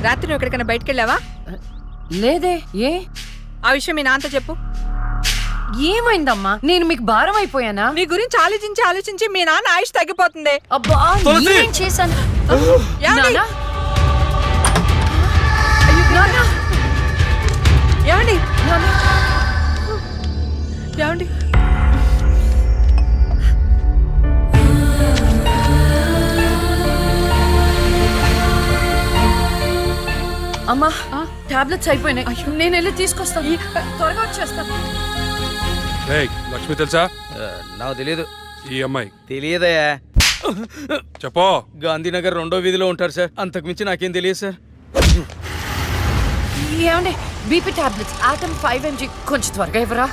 రాత్రి నువ్వు ఎక్కడికైనా బయటకు వెళ్ళావా? లేదే. ఏ ఆ విషయం మీ నాన్నతో చెప్పు. ఏమైందమ్మా? నేను మీకు భారం అయిపోయానా? నీ గురించి ఆలోచించి ఆలోచించి మీ నాన్న ఆయుష్ తగ్గిపోతుంది. అబ్బా, నేనేం చేశాను? ఏమండి? నాన్నా? నాన్నా? ఏమండి? నాన్నా? ఏమండి? అమ్మా, టాబ్లెట్స్ అయిపోయినాయి. నేను వెళ్ళి తీసుకొస్తాను. త్వరగా వచ్చేస్తాను. లక్ష్మి తెలుసా? నాకు తెలియదు. ఈ అమ్మాయి తెలియదయా. చెప్పో. గాంధీనగర్ 2వ వీధిలో ఉంటారు సార్. అంతకుమించి నాకేం తెలియదు సార్. ఏమండి, బీపీ టాబ్లెట్స్ ఆటమ్ 5 mg కొంచెం త్వరగా ఇవ్వరా?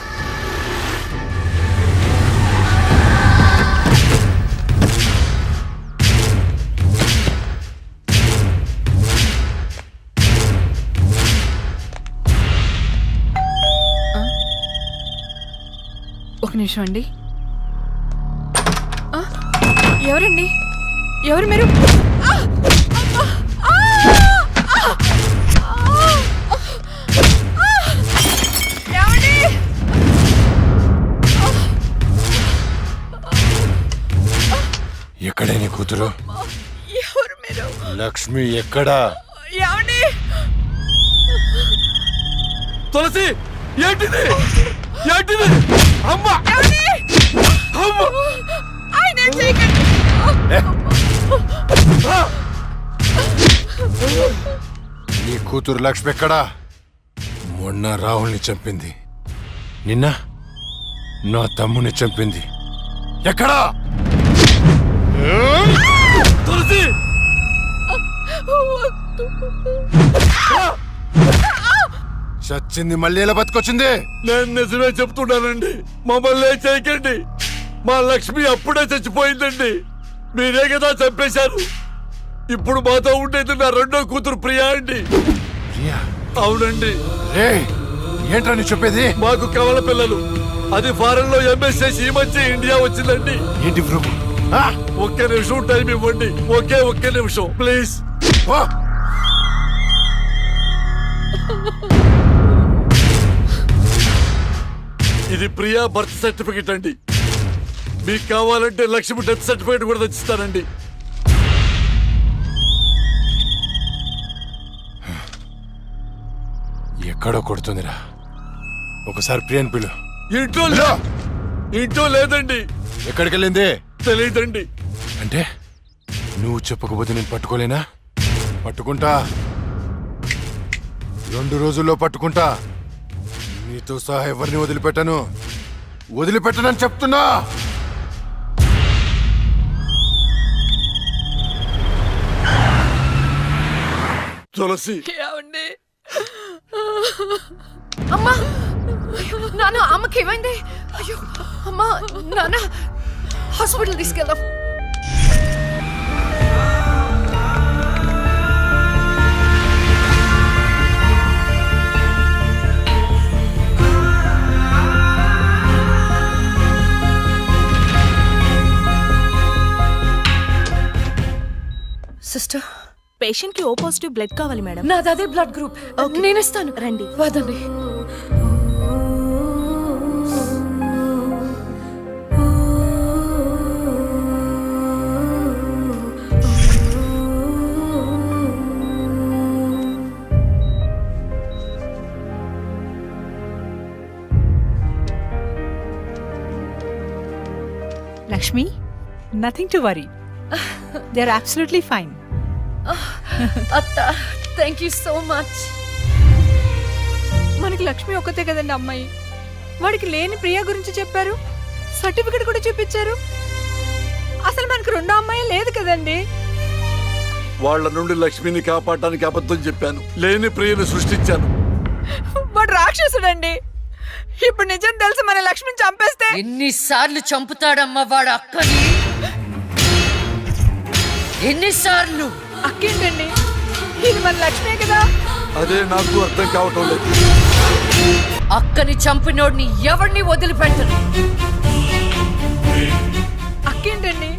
ఒక నిమిషం అండి. ఎవరండి? ఎవరు మీరు? ఎక్కడే నీ కూతురు? ఎవరు మీరు? లక్ష్మి ఎక్కడా? ఏమండి? తులసి, ఏంటిది? ఏంటిది? అమ్మా! అమ్మా! ఆయన ఏం చేయకండి. నీ కూతురు లక్ష్మి ఎక్కడా? మొన్న రాహుల్ని చంపింది, నిన్న నా తమ్ముని చంపింది. ఎక్కడా? తులసి! చచ్చింది మళ్ళీ ఎలా బతికొచ్చింది? నేను నిజమే చెప్తున్నానండి. మమ్మల్ని ఏం చేయకండి. మా లక్ష్మి అప్పుడే చచ్చిపోయిందండి. మీరే కదా చంపేశారు. ఇప్పుడు మాతో ఉండేది నా 2వ కూతురు ప్రియా అండి. ప్రియా? అవునండి. రేయ్, ఏంట్రా నీ చెప్పేది? మాకు కవల పిల్లలు. అది ఫారెన్ లో ఎంఎస్ చేసి ఈ మధ్య ఇండియా వచ్చిందండి. ఏంటి ప్రూఫ్? ఒక్క నిమిషం టైం ఇవ్వండి. ఒక్క నిమిషం ప్లీజ్. ఇది ప్రియా బర్త్ సర్టిఫికెట్ అండి. మీకు కావాలంటే లక్ష్మి డెత్ సర్టిఫికెట్ కూడా తెచ్చిస్తానండి. ఎక్కడో కొడుతుందిరా. ఒకసారి ప్రియని పిలు. ఇంట్లో లేదండి. ఎక్కడికి వెళ్ళింది? తెలియదండి. అంటే నువ్వు చెప్పకపోతే నేను పట్టుకోలేనా? పట్టుకుంటా, 2 రోజుల్లో పట్టుకుంటా. నీతో సహా ఎవరిని వదిలిపెట్టనని చెప్తున్నా. తులసి, ఏమండి? అమ్మా! నాన్న, అమ్మకి ఏమైంది? అయ్యో అమ్మా, నాన్న హాస్పిటల్ తీసుకెళ్దాం. సిస్టర్, పేషెంట్ కి ఓ పాజిటివ్ బ్లడ్ కావాలి మేడం. నాది అదే బ్లడ్ గ్రూప్. నేను ఇస్తాను. రండి. వదండి. Lakshmi, nothing to worry. They are absolutely fine. అత్త, థ్యాంక్ యూ సో మచ్. మనకి లక్ష్మి ఒక్కతే కదండి అమ్మాయి. వాడికి లేని ప్రియా గురించి చెప్పారు, సర్టిఫికెట్ కూడా చూపించారు. అసలు మనకు 2వ అమ్మాయి లేదు కదండి. వాళ్ళ నుండి లక్ష్మిని కాపాడటానికి అబద్ధం చెప్పాను. లేని ప్రియను సృష్టించాను. వాడు రాక్షసుడండి. ఇప్పుడు నిజం తెలిసి మన లక్ష్మిని చంపేస్తే ఎన్నిసార్లు చంపుతాడమ్మా వాడు అక్కని? ఎన్నిసార్లు? అక్కేంటండి, ఇది మన లక్ష్మే కదా. అదే నాకు అర్థం కావటం లేదు. అక్కని చంపినోడిని ఎవరిని వదిలిపెట్టరు. అక్కేంటండి,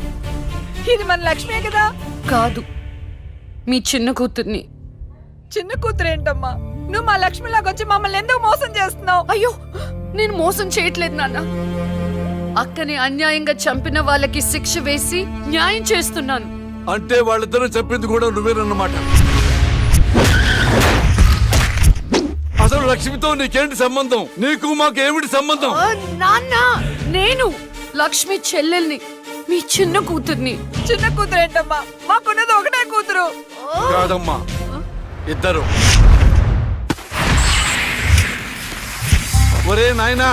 ఇది మన లక్ష్మే కదా. కాదు, మీ చిన్న కూతుర్ని. చిన్న కూతురు ఏంటమ్మా? నువ్వు మా లక్ష్మిలాగా వచ్చి మమ్మల్ని ఎందుకు మోసం చేస్తున్నావు? అయ్యో నేను మోసం చేయట్లేదు నాన్న. అక్కని అన్యాయంగా చంపిన వాళ్ళకి శిక్ష వేసి న్యాయం చేస్తున్నాను. అంటే వాళ్ళిద్దరూ చెప్పింది కూడా నువ్వేనన్నమాట. అసలు లక్ష్మితో నీకేంటి సంబంధం? నీకు మాకు ఏమిటి సంబంధం? నాన్న నేను లక్ష్మి చెల్లెల్ని, మీ చిన్న కూతుర్ని. చిన్న కూతురు ఏంటమ్మా? మాకున్నది ఒకటే కూతురు. కాదమ్మా, ఇద్దరు. ఒరే నాయనా,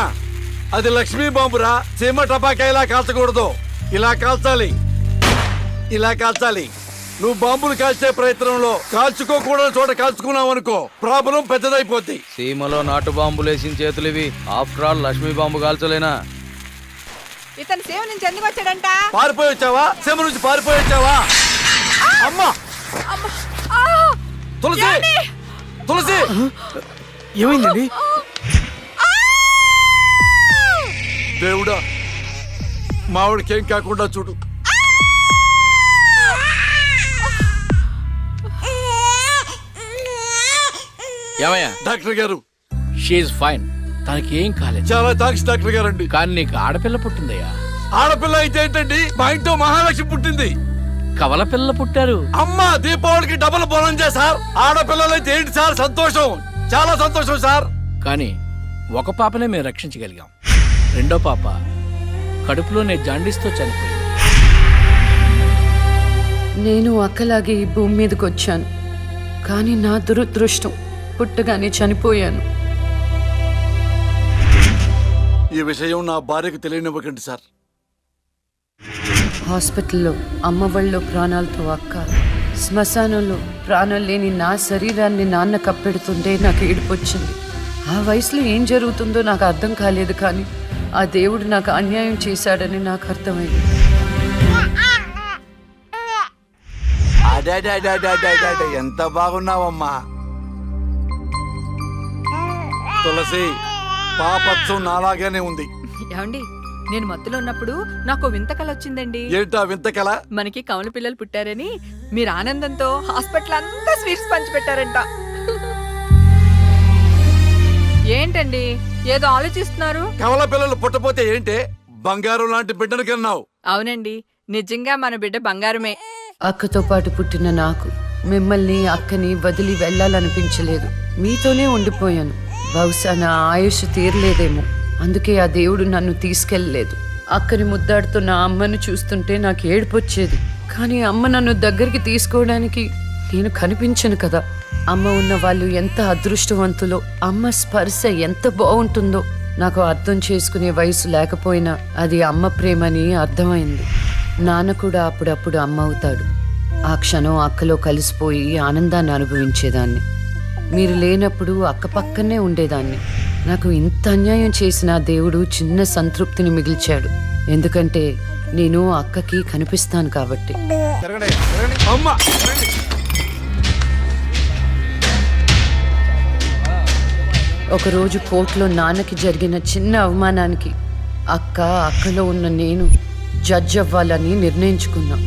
అది లక్ష్మీ బాంబురా. సీమ టపాకా ఇలా కాల్చకూడదు, ఇలా కాల్చాలి, ఇలా కాల్చాలి. నువ్వు బాంబులు కాల్చే ప్రయత్నంలో కాల్చుకోకూడని చోట కాల్చుకున్నావు అనుకో, ప్రాబ్లం పెద్దదైపోద్ది. సీమలో నాటు బాంబులు వేసిన చేతులు ఇవి. ఆఫ్టర్ ఆల్ లక్ష్మీ బాంబు కాల్చలేనా? ఇతను సేవ నుంచి ఎందుకు వచ్చాడంట? పారిపోయి వచ్చావా? సీమ నుంచి పారిపోయి వచ్చావా? అమ్మా తులసి, తులసి, ఏమైందండి? దేవుడా, మావిడికేం కాకుండా చూడు. ఏమయ్యా? డాక్టర్ గారు, షీఈ్ ఫైన్, తనకి ఏం కాలేదు. చాలా థాంక్స్ డాక్టర్ గారండి. కానీ నీకు ఆడపిల్ల పుట్టిందయ్యా. ఆడపిల్ల అయితే ఏంటండి? మా ఇంట్లో మహాలక్ష్మి పుట్టింది. కవల పిల్లలు పుట్టారు. అమ్మా, దీపావళికి డబుల్ బోనం సార్. ఆడపిల్లలైతే ఏంటి సార్ సంతోషం, చాలా సంతోషం సార్. కానీ ఒక పాపనే మేము రక్షించగలిగాం. రెండో పాప కడుపులోనే జాండీస్తో చనిపోయింది. నేను అక్కలాగే ఈ భూమి మీదకి వచ్చాను, కానీ నా దురదృష్టం పుట్టగానే చనిపోయాను. ఈ విషయం నా భార్యకు తెలియనివ్వకండి సార్. హాస్పిటల్లో అమ్మ వాళ్ళ ప్రాణాలతో అక్క, శ్మశానంలో ప్రాణాలు లేని నా శరీరాన్ని నాన్న కప్పెడుతుంటే నాకు ఏడుపొచ్చింది. ఆ వయసులో ఏం జరుగుతుందో నాకు అర్థం కాలేదు, కానీ ఆ దేవుడు నాకు అన్యాయం చేశాడని నాకు అర్థమైంది. ఎంత బాగున్నావమ్మా తులసి. పాపత్సం నాలాగానే ఉంది. ఏమండి, నేను మత్తులో ఉన్నప్పుడు నాకు వింత కల వచ్చిందండి. ఏంటా వింత కల? మనకి కవల పిల్లలు పుట్టారని మీరు ఆనందంతో హాస్పిటల్ అంతా స్వీట్స్ పంచిపెట్టారంట. ఏంటండి ఏదో ఆలోచిస్తున్నారు? కవల పిల్లలు పుట్టపోతే ఏంటే, బంగారం లాంటి బిడ్డను కన్నావు. అవునండి, నిజంగా మన బిడ్డ బంగారమే. అక్కతో పాటు పుట్టిన నాకు మిమ్మల్ని అక్కని వదిలి వెళ్ళాలనిపించలేదు. మీతోనే ఉండిపోయాను. బహుశా నా ఆయుష్ తీరలేదేమో, అందుకే ఆ దేవుడు నన్ను తీసుకెళ్ళలేదు. అక్కని ముద్దాడుతున్న అమ్మను చూస్తుంటే నాకు ఏడుపొచ్చేది, కానీ అమ్మ నన్ను దగ్గరికి తీసుకోవడానికి నేను కనిపించను కదా. అమ్మ ఉన్న వాళ్ళు ఎంత అదృష్టవంతులో, అమ్మ స్పర్శ ఎంత బాగుంటుందో నాకు అర్థం చేసుకునే వయసు లేకపోయినా అది అమ్మ ప్రేమని అర్థమైంది. నాన్న కూడా అప్పుడప్పుడు అమ్మ అవుతాడు. ఆ క్షణం అక్కలో కలిసిపోయి ఆనందాన్ని అనుభవించేదాన్ని. మీరు లేనప్పుడు అక్క పక్కనే ఉండేదాన్ని. నాకు ఇంత అన్యాయం చేసిన దేవుడు చిన్న సంతృప్తిని మిగిల్చాడు, ఎందుకంటే నేను అక్కకి కనిపిస్తాను కాబట్టి. అమ్మా, ఒకరోజు కోర్టులో నాన్నకి జరిగిన చిన్న అవమానానికి అక్కలో ఉన్న నేను జడ్జ్ అవ్వాలని నిర్ణయించుకున్నా.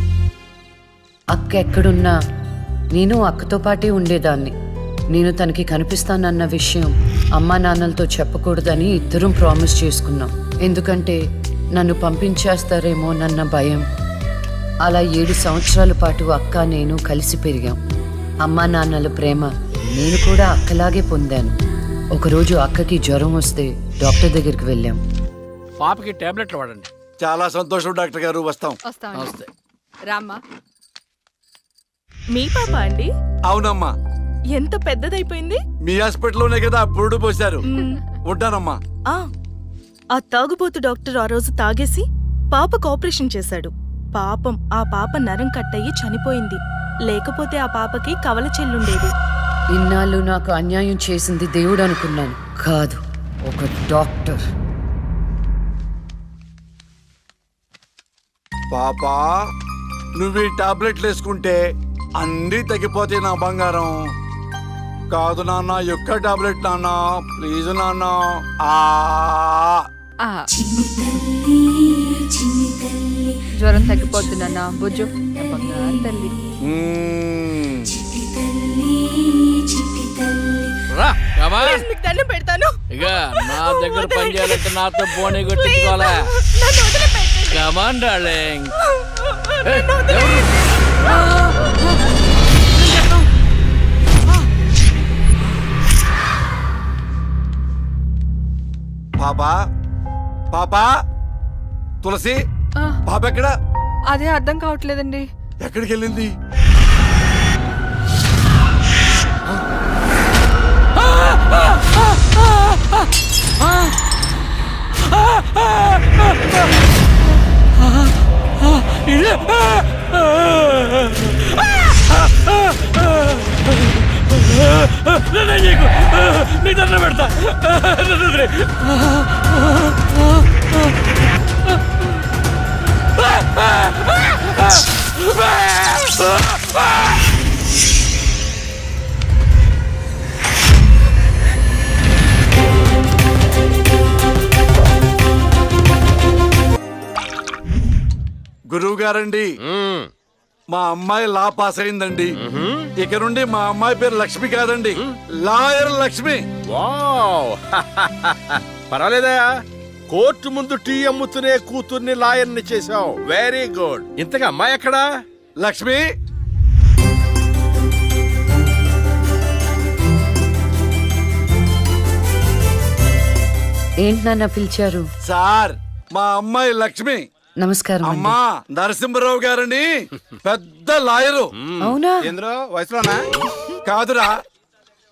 అక్క ఎక్కడున్నా నేను అక్కతో పాటే ఉండేదాన్ని. నేను తనకి కనిపిస్తానన్న విషయం అమ్మా నాన్నలతో చెప్పకూడదని ఇద్దరం ప్రామిస్ చేసుకున్నాం, ఎందుకంటే నన్ను పంపించేస్తారేమోనన్న భయం. అలా 7 సంవత్సరాల పాటు అక్క నేను కలిసి పెరిగాం. అమ్మా నాన్నల ప్రేమ నేను కూడా అక్కలాగే పొందాను. ఒకరోజు అక్కకి జ్వరం వస్తే డాక్టర్ దగ్గరికి వెళ్ళాం. పాపకి టాబ్లెట్లు వాడండి. చాలా సంతోషం డాక్టర్ గారు, వస్తాం. నమస్తే. రామ్మా. మీ పాప అండి? అవునమ్మా, ఎంత పెద్దదైపోయింది. మీ హాస్పిటల్లోనే కదా పురుడు పోశారు. ఉంటానమ్మా. ఆ తాగుబోతు డాక్టర్ ఆ రోజు తాగేసి పాపకు ఆపరేషన్ చేశాడు. పాపం ఆ పాప నరం కట్టయి చనిపోయింది. లేకపోతే ఆ పాపకి కవల చెల్లుండేది. ఇన్నాళ్ళు నాకు అన్యాయం చేసింది దేవుడు అనుకున్నాను, కాదు ఒక డాక్టర్. పాపా, నువ్వు ఈ టాబ్లెట్లు వేసుకుంటే అన్నీ తగ్గిపోతాయి నా బంగారం. కాదు నాన్న, యొక్క టాబ్లెట్ నాన్న, ప్లీజ్ నాన్న. జ్వరం తగ్గిపోద్ది నాన్న, బుజ్జు. బంగారు తల్లి. మ్మ్. అమ్మా ప్లీజ్ మీకు దండం పెడతాను. ఇక నా దగ్గర పని చేయాలంటే నాతో బోని కొట్టించుకోవాలా? నన్ను వదిలిపెట్టండి. Come on darling. నన్ను వదిలేయండి. పాపా పాపా తులసి ఆ, పాప ఎక్కడ? అదే అర్థం కావట్లేదండి. ఎక్కడికి వెళ్ళింది? నీ దండం పెడతా. గురువు గారండి, మా అమ్మాయి లా పాస్ అయిందండి. ఇక నుండి మా అమ్మాయి పేరు లక్ష్మి కాదండి, లాయర్ లక్ష్మి. వావ్ పర్వాలేదా? కోర్టు ముందు టీ అమ్ముతూనే కూతుర్ని లాయర్ని చేశావు. Very good. ఇంతగా అమ్మాయి ఎక్కడా? లక్ష్మి, ఏంటి నాన్న పిలిచారు? సార్ మా అమ్మాయి లక్ష్మి. నమస్కారం అండి. అమ్మా నరసింహరావు గారని పెద్ద లాయరు. అవునా? వయసులోనా? కాదురా,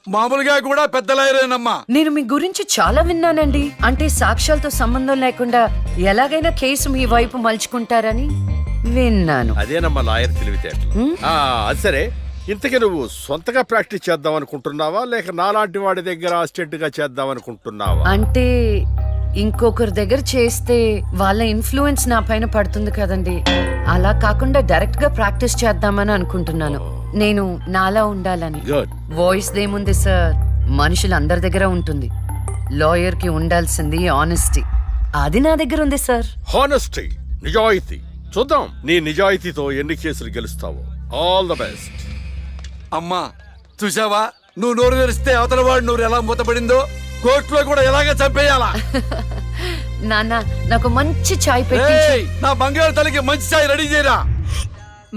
మామూలుగా కూడా పెద్ద లాయరేనమ్మా. నేను మీ గురించి చాలా విన్నానండి. అంటే సాక్ష్యాలతో సంబంధం లేకుండా ఎలాగైనా కేసు మీ వైపు మలుచుకుంటారని విన్నాను. అదేనమ్మా లాయర్ తెలివితేటలు. అది సరే, ఇంతకీ నువ్వు సొంతగా ప్రాక్టీస్ చేద్దాం అనుకుంటున్నావా లేక నాలాంటి వాడి దగ్గర అసిస్టెంట్ గా చేద్దాం అనుకుంటున్నావా? అంటే ఇంకొకరి దగ్గర చేస్తే వాళ్ళ ఇన్ఫ్లుయెన్స్ నా పైన పడుతుంది కదండి. అలా కాకుండా డైరెక్ట్ గా ప్రాక్టీస్ చేద్దామని అనుకుంటున్నాను. నేను నాలా ఉండాలని. గుడ్. వాయిస్ దేముంది సార్, మనుషులు అందరి దగ్గర ఉంటుంది. లాయర్ కి ఉండాల్సింది ఆనెస్టీ. అది నా దగ్గర ఉంది సార్. హానెస్టీ, నిజాయితీ. చూద్దాం నీ నిజాయితీతో ఎన్ని కేసులు గెలుస్తావో. All the best. అమ్మా చూసావా, నువ్వు నోరు తెరిస్తే అవతల వాడు నోరు ఎలా మూతపడిందో, కోర్టులో కూడా ఎలాగ చంపేయాలా. నాన్న నాకు మంచి చాయ్ పెట్టి. ఏయ్, నా బంగారు తల్లికి మంచి చాయ్ రెడీ చేయరా.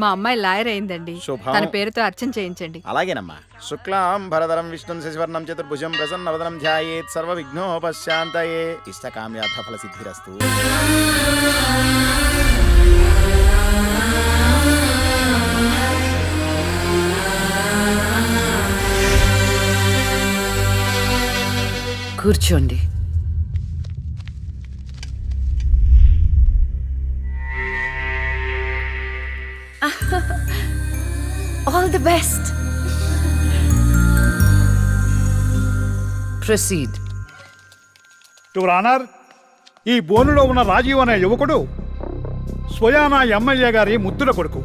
మా అమ్మాయి లాయర్ అయిందండి. శుభం. తన పేరుతో అర్చన చేయించండి. అలాగేనమ్మా. శుక్లాం భరధరం విష్ణుం శశివర్ణం చతుర్భుజం ప్రసన్నవదనం ధ్యాయేత్ సర్వ విఘ్నోపశాంతయే ఇష్టకామ్యార్థ ఫల సిద్ధిరస్తు. కూర్చోండి. All the best. Proceed. Your honour, ఈ బోనులో ఉన్న రాజీవ్ అనే యువకుడు స్వయానా ఎమ్మెల్యే గారి ముద్దుల కొడుకు.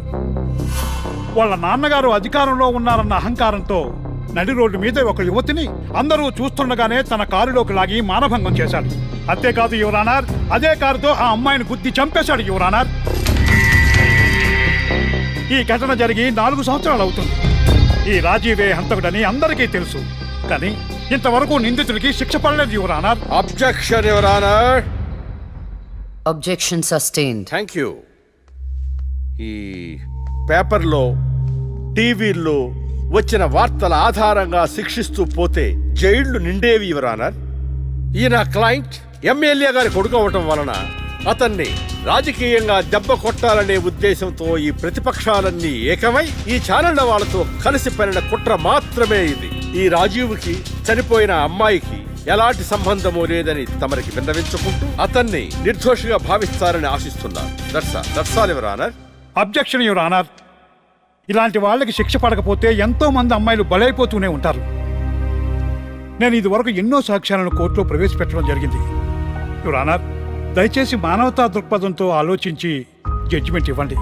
వాళ్ళ నాన్నగారు అధికారంలో ఉన్నారన్న అహంకారంతో నడి రోడ్డు మీద ఒక యువతిని అందరూ చూస్తుండగానే తన కారులోకి లాగి మానభంగం చేశాడు. అంతేకాదు యువర్ ఆనర్, అదే కారుతో ఆ అమ్మాయిని గుద్ది చంపేశాడు యువర్ ఆనర్. ఈ ఘటన జరిగి 4 సంవత్సరాలు అవుతుంది. ఈ రాజీవే హంతకుడని అందరికీ తెలుసు, కానీ ఇంతవరకు నిందితుడికి శిక్ష పడలేదు your honour. Objection your honour. Objection sustained. Thank you. ఈ పేపర్లో టీవీల్లో వచ్చిన వార్తల ఆధారంగా శిక్షిస్తూ పోతే జైళ్లు నిండేవి యువర్ ఆనర్. ఈయన క్లయింట్ ఎమ్మెల్యే గారి కొడుకు అవటం వలన అతన్ని రాజకీయంగా దెబ్బ కొట్టాలనే ఉద్దేశంతో ఈ ప్రతిపక్షాలన్నీ ఏకమై ఈ ఛానళ్ల వాళ్ళతో కలిసి పనిన కుట్ర మాత్రమే ఇది. ఈ రాజీవ్కి చనిపోయిన అమ్మాయికి ఎలాంటి సంబంధమూ లేదని తమరికి విన్నవించుకుంటూ అతన్ని నిర్దోషిగా భావిస్తారని ఆశిస్తున్నారు. That's all your honour. Objection your honour. ఇలాంటి వాళ్ళకి శిక్ష పడకపోతే ఎంతో మంది అమ్మాయిలు బలైపోతూనే ఉంటారు. నేను ఇదివరకు ఎన్నో సాక్ష్యాలను కోర్టులో ప్రవేశపెట్టడం జరిగింది యువర్ ఆనర్. దయచేసి మానవతా దృక్పథంతో ఆలోచించి జడ్జిమెంట్ ఇవ్వండి.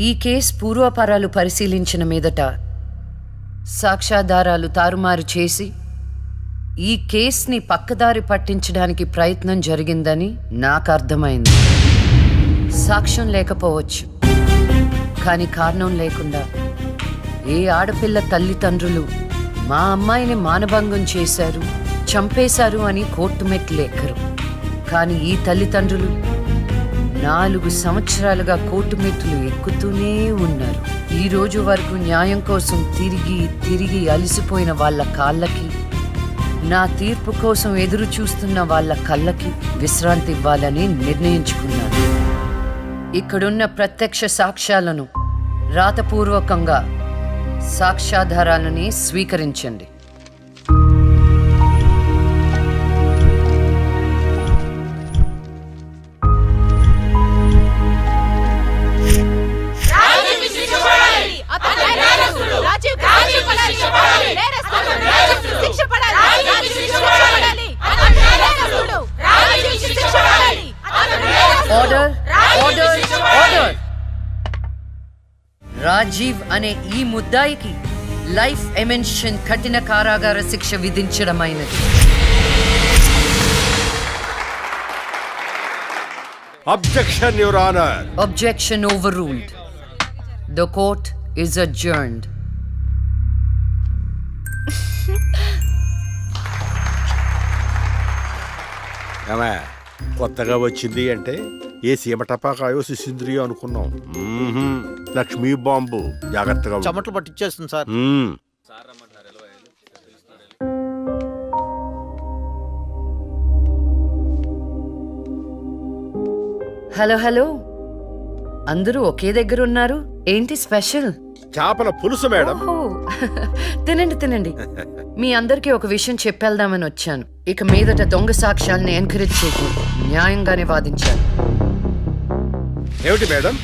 ఈ కేసు పూర్వాపరాలు పరిశీలించిన మీదట సాక్ష్యాధారాలు తారుమారు చేసి ఈ కేసుని పక్కదారి పట్టించడానికి ప్రయత్నం జరిగిందని నాకు అర్థమైంది. సాక్ష్యం లేకపోవచ్చు, కానీ కారణం లేకుండా ఏ ఆడపిల్ల తల్లిదండ్రులు మా అమ్మాయిని మానభంగం చేశారు, చంపేశారు అని కోర్టు మెట్లు ఎక్కరు. కానీ ఈ తల్లిదండ్రులు 4 సంవత్సరాలుగా కోర్టు మెట్లు ఎక్కుతూనే ఉన్నారు. ఈ రోజు వరకు న్యాయం కోసం తిరిగి తిరిగి అలసిపోయిన వాళ్ళ కాళ్ళకి, నా తీర్పు కోసం ఎదురు చూస్తున్న వాళ్ళ కళ్ళకి విశ్రాంతి ఇవ్వాలని నిర్ణయించుకున్నాను. ఇక్కడున్న ప్రత్యక్ష సాక్ష్యాలను రాతపూర్వకంగా సాక్ష్యాధారాలని స్వీకరించండి. Order, order, order. రాజీవ్ అనే ఈ ముద్దాయికి లైఫ్ ఎమెన్షన్ కఠిన కారాగార శిక్ష విధించడమైనది. Objection your honour. Objection overruled. The court is adjourned. ఏమే, కొత్తగా వచ్చింది అంటే ఏ సీమ టపాకాయో శిశింద్రియో అనుకున్నాం. లక్ష్మీ బాంబు, జాగ్రత్తగా ఉండు. చెమటలు పట్టించేస్తుంది సార్. హలో హలో, అందరూ ఒకే దగ్గర ఉన్నారు. ఏంటి స్పెషల్? చేపల పులుసు మేడం. ఓహో, తినండి తినండి. మీ అందరికీ ఒక విషయం చెప్పేద్దామని వచ్చాను. ఇక మీదట దొంగ సాక్ష్యాలను ఎంకరేజ్ చేయకూడదు. న్యాయంగానే వాదించాలి. ఏమిటి మేడం,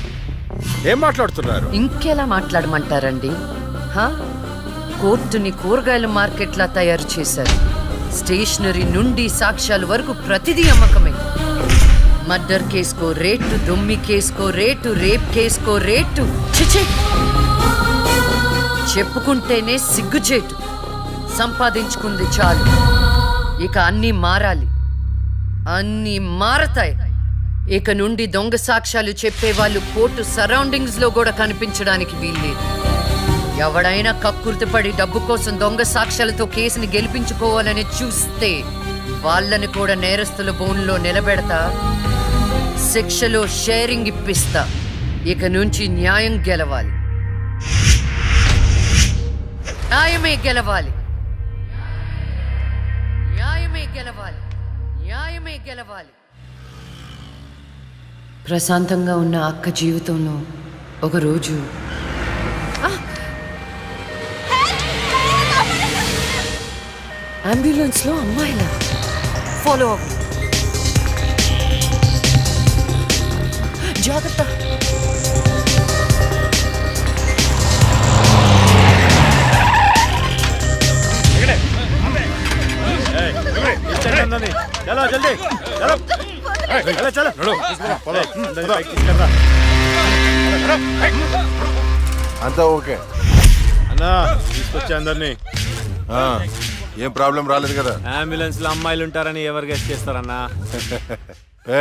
ఏం మాట్లాడుతున్నారు? ఇంకెలా మాట్లాడమంటారండి? హా? కోర్టుని కూరగాయల మార్కెట్లా తయారు చేశారు. స్టేషనరీ నుండి సాక్ష్యాల వరకు ప్రతిదీ అమ్మకమే. మర్డర్ కేసుకో రేటు, దొమ్మి కేసుకో రేటు, రేప్ కేసుకో రేటు. చిచి, చెప్పుకుంటేనే సిగ్గుచేటు. సంపాదించుకుంది చాలు, ఇక అన్నీ మారాలి. అన్నీ మారతాయి. ఇక నుండి దొంగ సాక్ష్యాలు చెప్పేవాళ్ళు కోర్టు సరౌండింగ్స్ లో కూడా కనిపించడానికి వీల్లేదు. ఎవడైనా కక్కుర్తిపడి డబ్బు కోసం దొంగ సాక్ష్యాలతో కేసుని గెలిపించుకోవాలని చూస్తే వాళ్ళని కూడా నేరస్తుల బోన్లో నిలబెడతా, శిక్షలో షేరింగ్ ఇప్పిస్తా. ఇక నుంచి న్యాయం గెలవాలి, న్యాయమే గెలవాలి, న్యాయమే గెలవాలి, న్యాయమే గెలవాలి. ప్రశాంతంగా ఉన్న అక్క జీవితంలో ఒకరోజు అంబులెన్స్ లో అమ్మాయిలా ఫాలో అవ్వు. జాగ్రత్త. అంతా ఓకే అన్నా, తీసుకొచ్చా అందరినీ. ఏం ప్రాబ్లం రాలేదు కదా? అంబులెన్స్ లో అమ్మాయిలు ఉంటారని ఎవరు గెస్ట్ చేస్తారన్నా?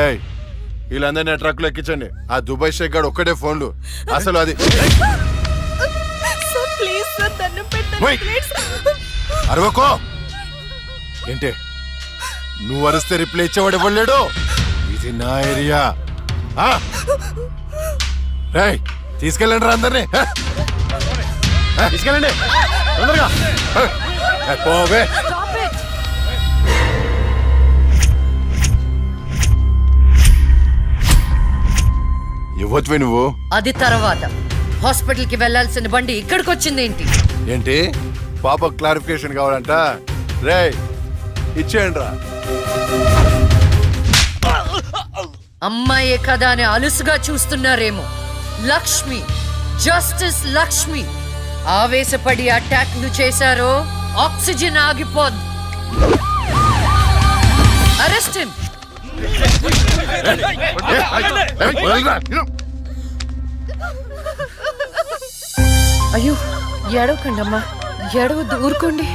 ఏయ్, వీళ్ళందరినీ ట్రక్ లో ఎక్కించండి. ఆ దుబాయ్ షేక్ గాడు ఒక్కడే ఫోన్లు. అసలు అది ఓయ్, అరవకో. ఏంటే, నువ్వు అరిస్తే రిప్లై ఇచ్చేవాడు ఇవ్వలేడు. ఇది నా ఏరియా. రేయ్, తీసుకెళ్ళండి రా అందరినీ. తీసుకెళ్ళండి తొందరగా. పోవే. ఇవ్వచ్చువే నువ్వు. అది తర్వాత. హాస్పిటల్ కి వెళ్లాల్సిన బండి ఇక్కడికి వచ్చింది ఏంటి? ఏంటి, పాప క్లారిఫికేషన్ కావాలంట. రేయ్, ఇచ్చేయండి రా. అమ్మాయే కదా అని అలుసుగా చూస్తున్నారేమో. లక్ష్మి, జస్టిస్ లక్ష్మి ఆవేశపడి అటాక్లు చేశారో ఆక్సిజన్ ఆగిపోద్ది. Arrest him. అయ్యో, ఏడవకండమ్మా, ఏడవద్దు, ఊరుకోండి,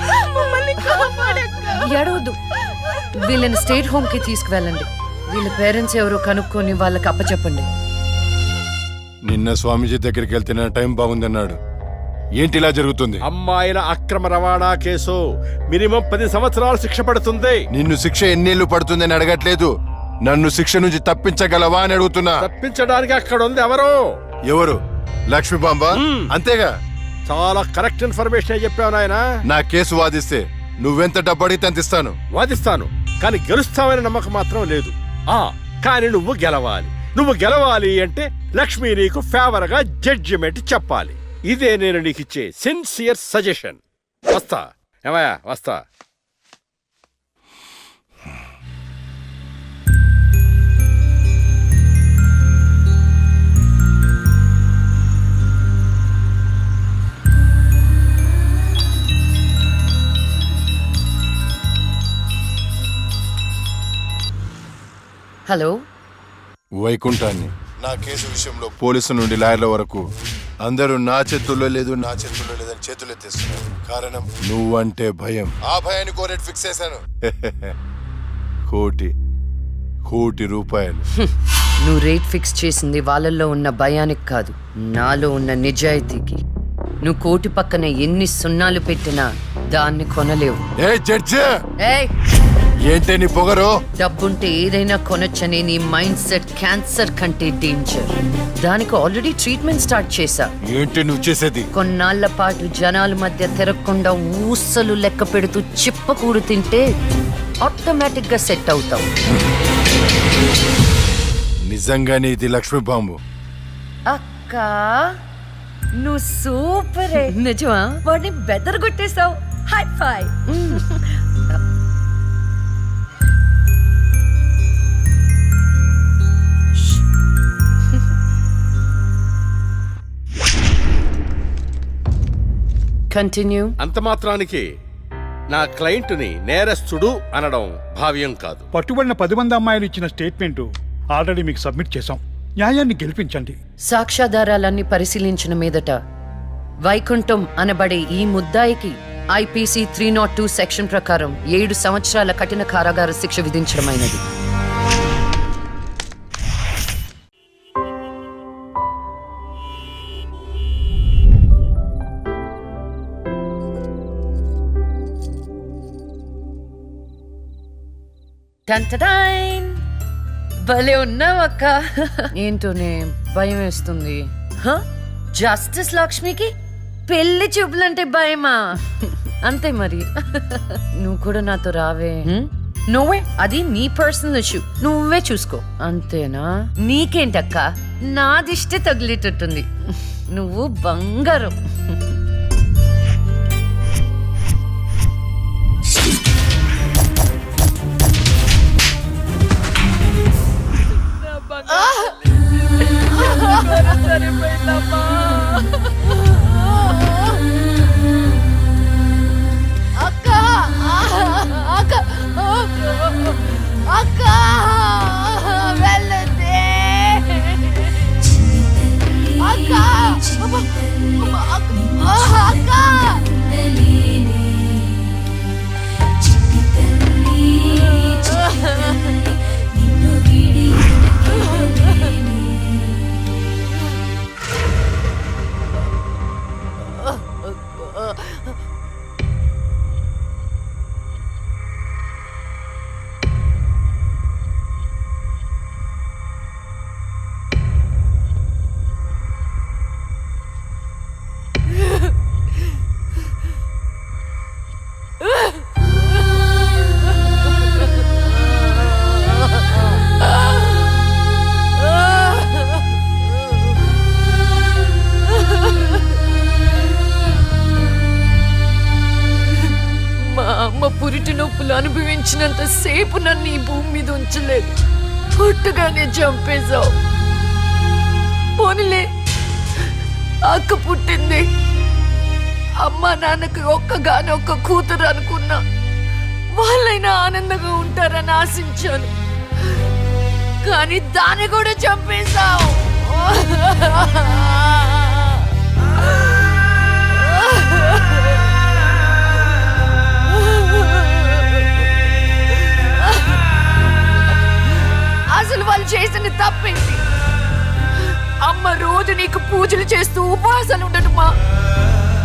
ఏడవద్దు. వీళ్ళని స్టేట్ హోమ్ కి తీసుకువెళ్ళండి. వీళ్ళ పేరెంట్స్ ఎవరో కనుక్కొని వాళ్ళకి అప్పచెప్పండి. నిన్ను నిన్న స్వామీజీ దగ్గరికి వెళ్తే నా టైం బాగుందన్నాడు. ఏంటి ఇలా జరుగుతుంది? అమ్మాయిల అక్రమ రవాణా కేసు మినిమం 10 సంవత్సరాలు శిక్ష పడుతుంది. నిన్ను శిక్ష ఎన్నేళ్లు పడుతుందని అడగట్లేదు, నన్ను శిక్ష నుంచి తప్పించగలవా అని అడుగుతున్నా. తప్పించడానికి అక్కడ ఉంది ఎవరు? ఎవరు? లక్ష్మీబాంబ. అంతేగా? చాలా కరెక్ట్ ఇన్ఫర్మేషన్ చెప్పావు నాయనా. నా కేసు వాదిస్తే నువ్వెంత డబ్బు అడిగితే అంత ఇస్తాను. వాదిస్తాను, కానీ గెలుస్తావని నమ్మకం మాత్రం లేదు. కానీ నువ్వు గెలవాలి. నువ్వు గెలవాలి అంటే లక్ష్మి నీకు ఫేవర్ గా జడ్జిమెంట్ చెప్పాలి. ఇదే నేను నీకు ఇచ్చే సిన్సియర్ సజెషన్. వస్తా ఏమయ్యా, వస్తా. హలో, వైకుంఠాన్ని నా కేసు విషయంలో పోలీసు నుండి లాయర్ల వరకు అందరూ నా చేతుల్లో లేదు లేదని చేతులు ఎత్తేస్తున్నారు. కారణం నువ్వంటే భయం. ఆ భయాన్ని కోరేట్ ఫిక్స్ చేశాను. కోటి రూపాయలు. నువ్వు రేట్ ఫిక్స్ చేసింది వాళ్ళల్లో ఉన్న భయానికి కాదు, నాలో ఉన్న నిజాయితీకి. నువ్వు కోటి పక్కన ఎన్ని సున్నాలు పెట్టినా దాన్ని కొనలేవు. ఏ జడ్జి, ఏయ్, ఏంటే నీ పొగరు? డబ్బుంటే ఏదైనా కొనొచ్చనే నీ మైండ్ సెట్ క్యాన్సర్ కంటే డేంజర్. దానికి ఆల్రెడీ ట్రీట్మెంట్ స్టార్ట్ చేశా. ఏంటి నువ్వు చేసేది? కొన్నాళ్ల పాటు జనాల మధ్య తిరగకుండా ఊసలు లెక్క పెడుతూ చిప్పకూడు తింటే ఆటోమేటిక్ గా సెట్ అవుతావు. నిజంగానే ఇది లక్ష్మీబాంబు? అక్క, నువ్వు సూపరే. నిజమా? వాడిని బెదర్ కొట్టేశావు. హై ఫై. కంటిన్యూ. అంత మాత్రానికి నా క్లయింట్ని నేరస్తుడు అనడం భావ్యం కాదు. పట్టుబడిన 10 మంది అమ్మాయిలు ఇచ్చిన స్టేట్మెంట్ ఆల్రెడీ మీకు సబ్మిట్ చేశాం. న్యాయాన్ని గెలిపించండి. సాక్ష్యాధారాలన్నీ పరిశీలించిన మీదట వైకుంఠం అనబడే ఈ ముద్దాయికి ఐపీసీ 302 సెక్షన్ ప్రకారం 7 సంవత్సరాల కఠిన కారాగార శిక్ష విధించడమైనది. టంటడైన్, భలే ఉన్నావు అక్క. ఏంటోనే భయం వేస్తుంది. జస్టిస్ లక్ష్మికి పెళ్లి చూపులంటే భయమా? అంతే మరి. నువ్వు కూడా నాతో రావే. నువ్వే, అది నీ పర్సనల్ ఇష్యూ, నువ్వే చూసుకో. అంతేనా? నీకేంటక్క, నా దిష్టి తగిలేటట్టుంది. నువ్వు బంగారం. పురిటి నొప్పులు అనుభవించినంత సేపు నన్ను ఈ భూమి మీద ఉంచలేదు. పుట్టుగానే చంపేశావు. పోనీలే, అక్క పుట్టింది. అమ్మా నాన్నకి ఒక్కగానొక్క కూతురు అనుకున్నా. వాళ్ళైనా ఆనందంగా ఉంటారని ఆశించాను, కానీ దాన్ని కూడా చంపేశావు. అసలు వాళ్ళు చేసిన తప్పేంటి? అమ్మ రోజు రోజు నీకు పూజలు చేస్తూ ఉపవాసాలు ఉండటమా?